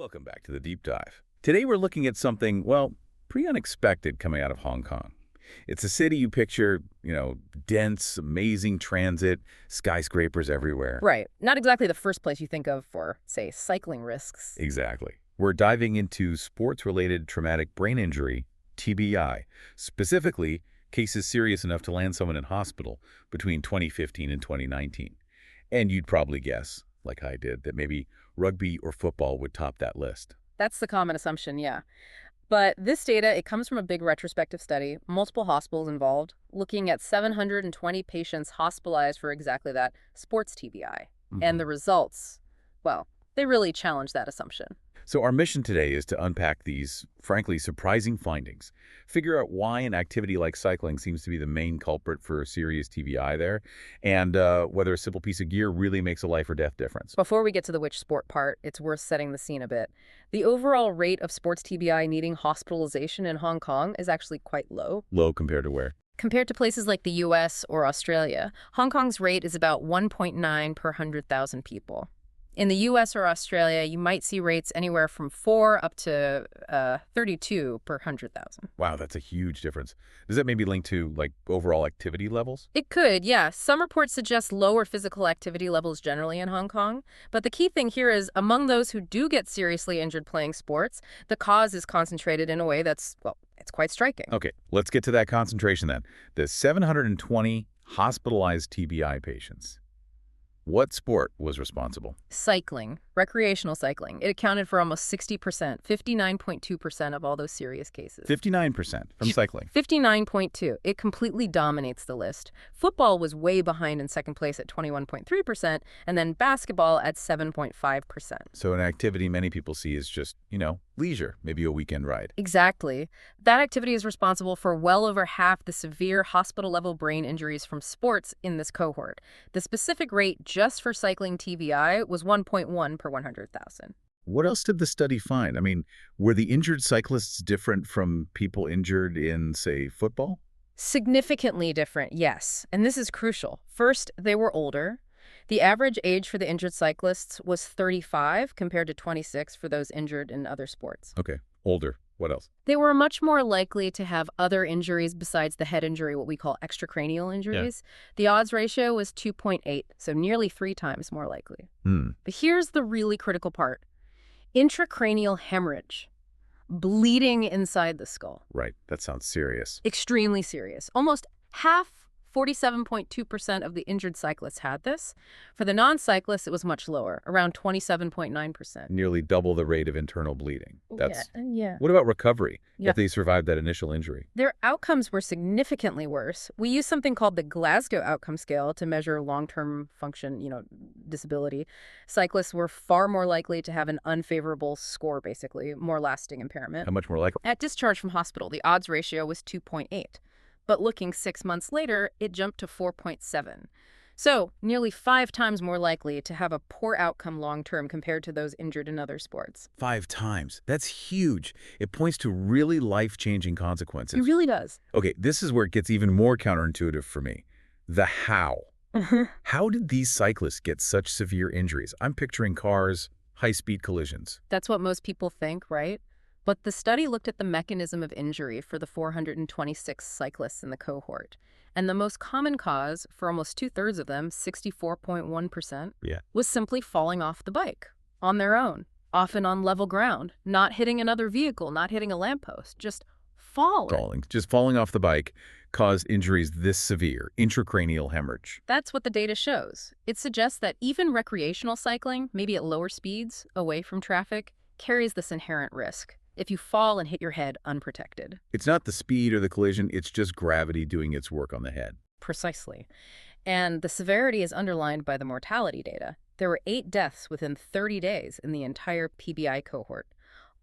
Welcome back to the deep dive. Today we're looking at something, well, pretty unexpected coming out of Hong Kong. It's a city you picture, dense, amazing transit, skyscrapers everywhere. Right. Not exactly the first place you think of for, say, cycling risks. Exactly. We're diving into sports-related traumatic brain injury, TBI, specifically cases serious enough to land someone in hospital between 2015 and 2019. And you'd probably guess, like I did, that maybe rugby or football would top that list. That's the common assumption, yeah. But this data, it comes from a big retrospective study, multiple hospitals involved, looking at 720 patients hospitalized for exactly that, sports TBI. And the results, well, they really challenge that assumption. So our mission today is to unpack these, frankly, surprising findings, figure out why an activity like cycling seems to be the main culprit for serious TBI there, and whether a simple piece of gear really makes a life or death difference. Before we get to the which sport part, it's worth setting the scene a bit. The overall rate of sports TBI needing hospitalization in Hong Kong is actually quite low. Low compared to where? Compared to places like the US or Australia, Hong Kong's rate is about 1.9 per 100,000 people. In the US or Australia, you might see rates anywhere from 4 up to 32 per 100,000. Wow, that's a huge difference. Does that maybe link to, overall activity levels? It could, yeah. Some reports suggest lower physical activity levels generally in Hong Kong. But the key thing here is, among those who do get seriously injured playing sports, the cause is concentrated in a way that's, well, it's quite striking. Okay, let's get to that concentration then. The 720 hospitalized TBI patients. What sport was responsible? Cycling, recreational cycling. It accounted for almost 60%, 59.2% of all those serious cases. 59% from cycling. 59.2. It completely dominates the list. Football was way behind in second place at 21.3%, and then basketball at 7.5%. So an activity many people see is just, leisure, maybe a weekend ride. Exactly. That activity is responsible for well over half the severe hospital-level brain injuries from sports in this cohort. The specific rate just for cycling TBI was 1.1 per 100,000. What else did the study find? I mean, were the injured cyclists different from people injured in, say, football? Significantly different, yes. And this is crucial. First, they were older. The average age for the injured cyclists was 35 compared to 26 for those injured in other sports. Okay, older. What else? They were much more likely to have other injuries besides the head injury, what we call extracranial injuries. Yeah. The odds ratio was 2.8, so nearly 3 times more likely. But here's the really critical part. Intracranial hemorrhage. Bleeding inside the skull. Right, that sounds serious. Extremely serious. Almost half, 47.2% of the injured cyclists had this. For the non-cyclists, it was much lower, around 27.9%. Nearly double the rate of internal bleeding. Yeah. What about recovery, if they survived that initial injury? Their outcomes were significantly worse. We use something called the Glasgow Outcome Scale to measure long-term function, disability. Cyclists were far more likely to have an unfavorable score, basically, more lasting impairment. How much more likely? At discharge from hospital, the odds ratio was 2.8. But looking 6 months later, it jumped to 4.7. So, nearly 5 times more likely to have a poor outcome long-term compared to those injured in other sports. 5 times. That's huge. It points to really life-changing consequences. It really does. Okay, this is where it gets even more counterintuitive for me. The how. How did these cyclists get such severe injuries? I'm picturing cars, high-speed collisions. That's what most people think, right? But the study looked at the mechanism of injury for the 426 cyclists in the cohort. And the most common cause for almost 2/3 of them, 64.1%, was simply falling off the bike on their own, often on level ground, not hitting another vehicle, not hitting a lamppost, just falling. Just falling off the bike caused injuries this severe, intracranial hemorrhage. That's what the data shows. It suggests that even recreational cycling, maybe at lower speeds, away from traffic, carries this inherent risk if you fall and hit your head unprotected. It's not the speed or the collision, it's just gravity doing its work on the head. Precisely. And the severity is underlined by the mortality data. There were 8 deaths within 30 days in the entire PBI cohort.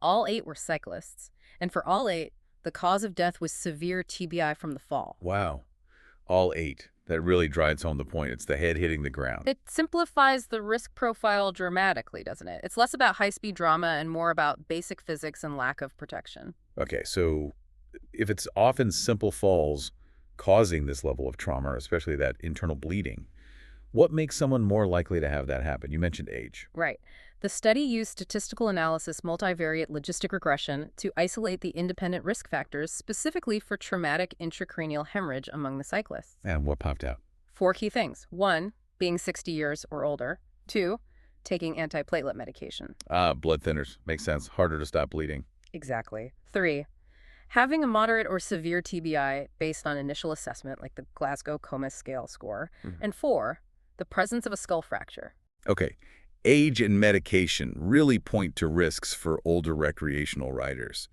All 8 were cyclists. And for all 8, the cause of death was severe TBI from the fall. Wow. All 8. That really drives home the point. It's the head hitting the ground. It simplifies the risk profile dramatically, doesn't it? It's less about high-speed drama and more about basic physics and lack of protection. Okay, so if it's often simple falls causing this level of trauma, especially that internal bleeding, What makes someone more likely to have that happen? You mentioned age. Right. The study used statistical analysis multivariate logistic regression to isolate the independent risk factors specifically for traumatic intracranial hemorrhage among the cyclists. And what popped out? 4 key things. 1, being 60 years or older. 2, taking antiplatelet medication. Blood thinners. Makes sense. Harder to stop bleeding. Exactly. 3, having a moderate or severe TBI based on initial assessment, like the Glasgow Coma Scale score. And 4, the presence of a skull fracture. Okay. Age and medication really point to risks for older recreational riders.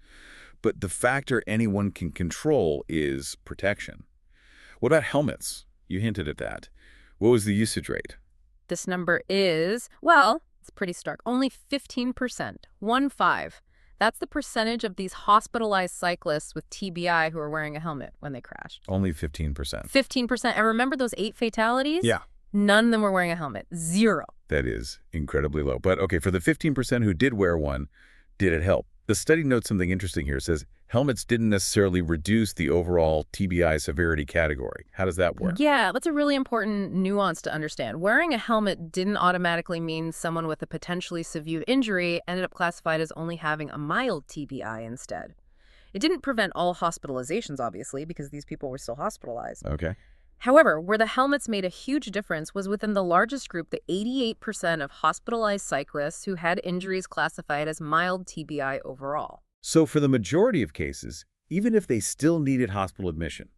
But the factor anyone can control is protection. What about helmets? You hinted at that. What was the usage rate? This number is, well, it's pretty stark. Only 15%. 1-5. That's the percentage of these hospitalized cyclists with TBI who are wearing a helmet when they crashed. Only 15%. 15%. And remember those 8 fatalities? Yeah. None of them were wearing a helmet. 0. That is incredibly low. But okay, for the 15% who did wear one, did it help? The study notes something interesting here. It says helmets didn't necessarily reduce the overall TBI severity category. How does that work? Yeah, that's a really important nuance to understand. Wearing a helmet didn't automatically mean someone with a potentially severe injury ended up classified as only having a mild TBI instead. It didn't prevent all hospitalizations, obviously, because these people were still hospitalized. Okay. However, where the helmets made a huge difference was within the largest group, the 88% of hospitalized cyclists who had injuries classified as mild TBI overall. So for the majority of cases, even if they still needed hospital admission,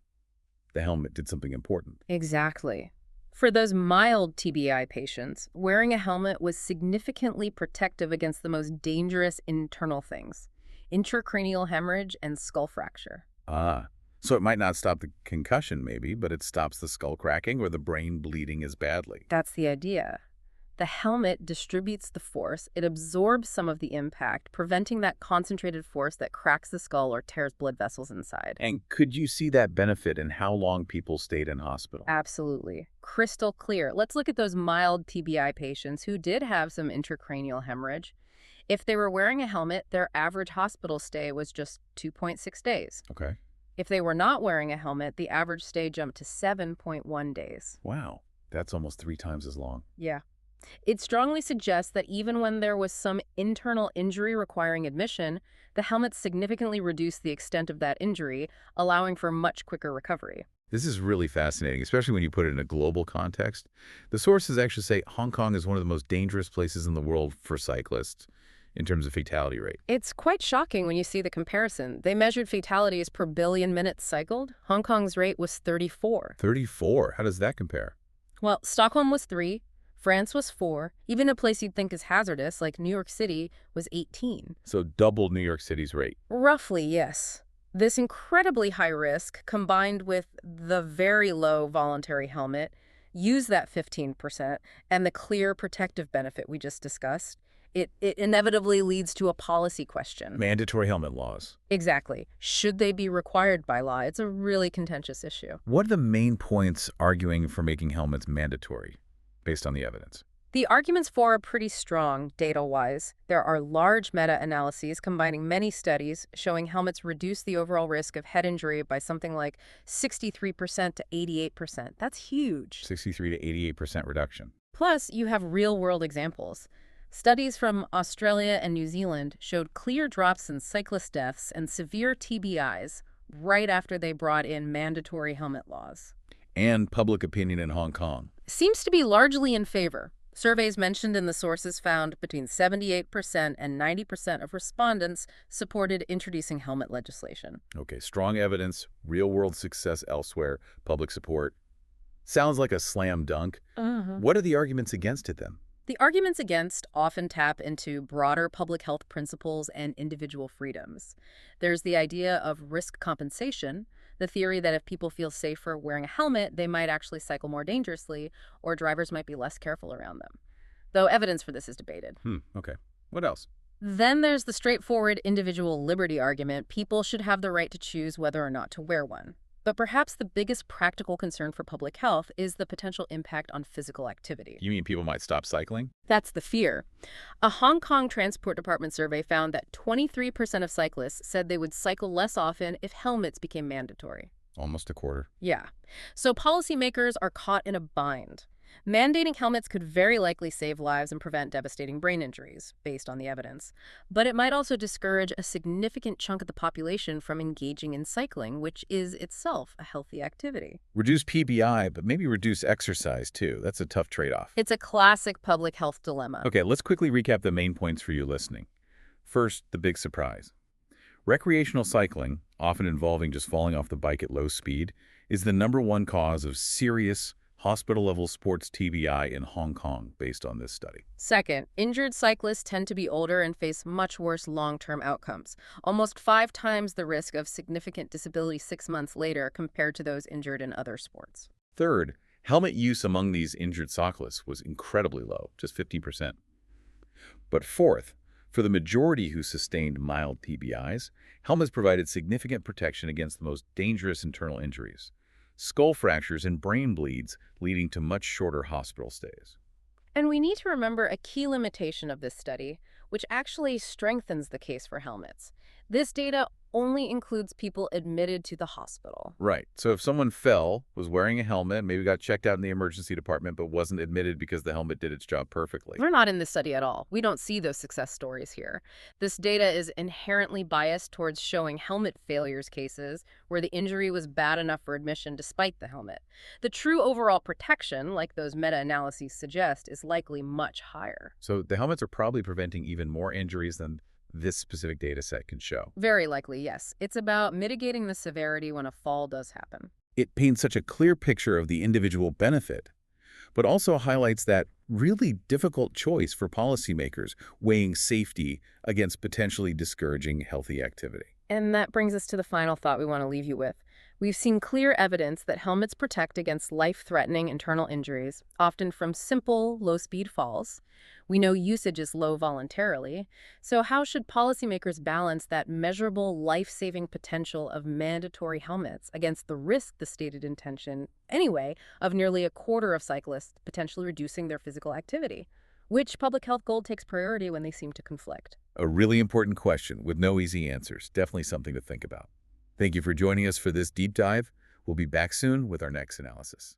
the helmet did something important. Exactly. For those mild TBI patients, wearing a helmet was significantly protective against the most dangerous internal things: intracranial hemorrhage and skull fracture. So it might not stop the concussion maybe, but it stops the skull cracking or the brain bleeding as badly. That's the idea. The helmet distributes the force. It absorbs some of the impact, preventing that concentrated force that cracks the skull or tears blood vessels inside. And could you see that benefit in how long people stayed in hospital? Absolutely. Crystal clear. Let's look at those mild TBI patients who did have some intracranial hemorrhage. If they were wearing a helmet, their average hospital stay was just 2.6 days. Okay. If they were not wearing a helmet, the average stay jumped to 7.1 days. Wow. That's almost 3 times as long. Yeah. It strongly suggests that even when there was some internal injury requiring admission, the helmet significantly reduced the extent of that injury, allowing for much quicker recovery. This is really fascinating, especially when you put it in a global context. The sources actually say Hong Kong is one of the most dangerous places in the world for cyclists in terms of fatality rate. It's quite shocking when you see the comparison. They measured fatalities per billion minutes cycled. Hong Kong's rate was 34. 34? How does that compare? Well, Stockholm was 3, France was 4, even a place you'd think is hazardous, like New York City, was 18. So double New York City's rate. Roughly, yes. This incredibly high risk, combined with the very low voluntary helmet, use that 15%, and the clear protective benefit we just discussed, it inevitably leads to a policy question. Mandatory helmet laws. Exactly. Should they be required by law? It's a really contentious issue. What are the main points arguing for making helmets mandatory, based on the evidence? The arguments for are pretty strong, data-wise. There are large meta-analyses combining many studies showing helmets reduce the overall risk of head injury by something like 63% to 88%. That's huge. 63 to 88% reduction. Plus, you have real-world examples. Studies from Australia and New Zealand showed clear drops in cyclist deaths and severe TBIs right after they brought in mandatory helmet laws. And public opinion in Hong Kong. Seems to be largely in favor. Surveys mentioned in the sources found between 78% and 90% of respondents supported introducing helmet legislation. Okay, strong evidence, real-world success elsewhere, public support. Sounds like a slam dunk. What are the arguments against it then? The arguments against often tap into broader public health principles and individual freedoms. There's the idea of risk compensation, the theory that if people feel safer wearing a helmet, they might actually cycle more dangerously, or drivers might be less careful around them. Though evidence for this is debated. Okay. What else? Then there's the straightforward individual liberty argument. People should have the right to choose whether or not to wear one. But perhaps the biggest practical concern for public health is the potential impact on physical activity. You mean people might stop cycling? That's the fear. A Hong Kong Transport Department survey found that 23% of cyclists said they would cycle less often if helmets became mandatory. Almost a quarter. Yeah. So policymakers are caught in a bind. Mandating helmets could very likely save lives and prevent devastating brain injuries, based on the evidence. But it might also discourage a significant chunk of the population from engaging in cycling, which is itself a healthy activity. Reduce PBI, but maybe reduce exercise too. That's a tough trade-off. It's a classic public health dilemma. Okay, let's quickly recap the main points for you listening. First, the big surprise. Recreational cycling, often involving just falling off the bike at low speed, is the #1 cause of serious hospital-level sports TBI in Hong Kong, based on this study. Second, injured cyclists tend to be older and face much worse long-term outcomes, almost 5 times the risk of significant disability 6 months later compared to those injured in other sports. Third, helmet use among these injured cyclists was incredibly low, just 15%. But fourth, for the majority who sustained mild TBIs, helmets provided significant protection against the most dangerous internal injuries, skull fractures and brain bleeds, leading to much shorter hospital stays. And we need to remember a key limitation of this study, which actually strengthens the case for helmets. This data only includes people admitted to the hospital. Right. So if someone fell, was wearing a helmet, maybe got checked out in the emergency department, but wasn't admitted because the helmet did its job perfectly. We're not in this study at all. We don't see those success stories here. This data is inherently biased towards showing helmet failures cases where the injury was bad enough for admission despite the helmet. The true overall protection, like those meta-analyses suggest, is likely much higher. So the helmets are probably preventing even more injuries than this specific data set can show. Very likely, yes. It's about mitigating the severity when a fall does happen. It paints such a clear picture of the individual benefit, but also highlights that really difficult choice for policymakers, weighing safety against potentially discouraging healthy activity. And that brings us to the final thought we want to leave you with. We've seen clear evidence that helmets protect against life-threatening internal injuries, often from simple, low-speed falls. We know usage is low voluntarily. So how should policymakers balance that measurable life-saving potential of mandatory helmets against the risk, the stated intention, anyway, of nearly a quarter of cyclists potentially reducing their physical activity? Which public health goal takes priority when they seem to conflict? A really important question with no easy answers. Definitely something to think about. Thank you for joining us for this deep dive. We'll be back soon with our next analysis.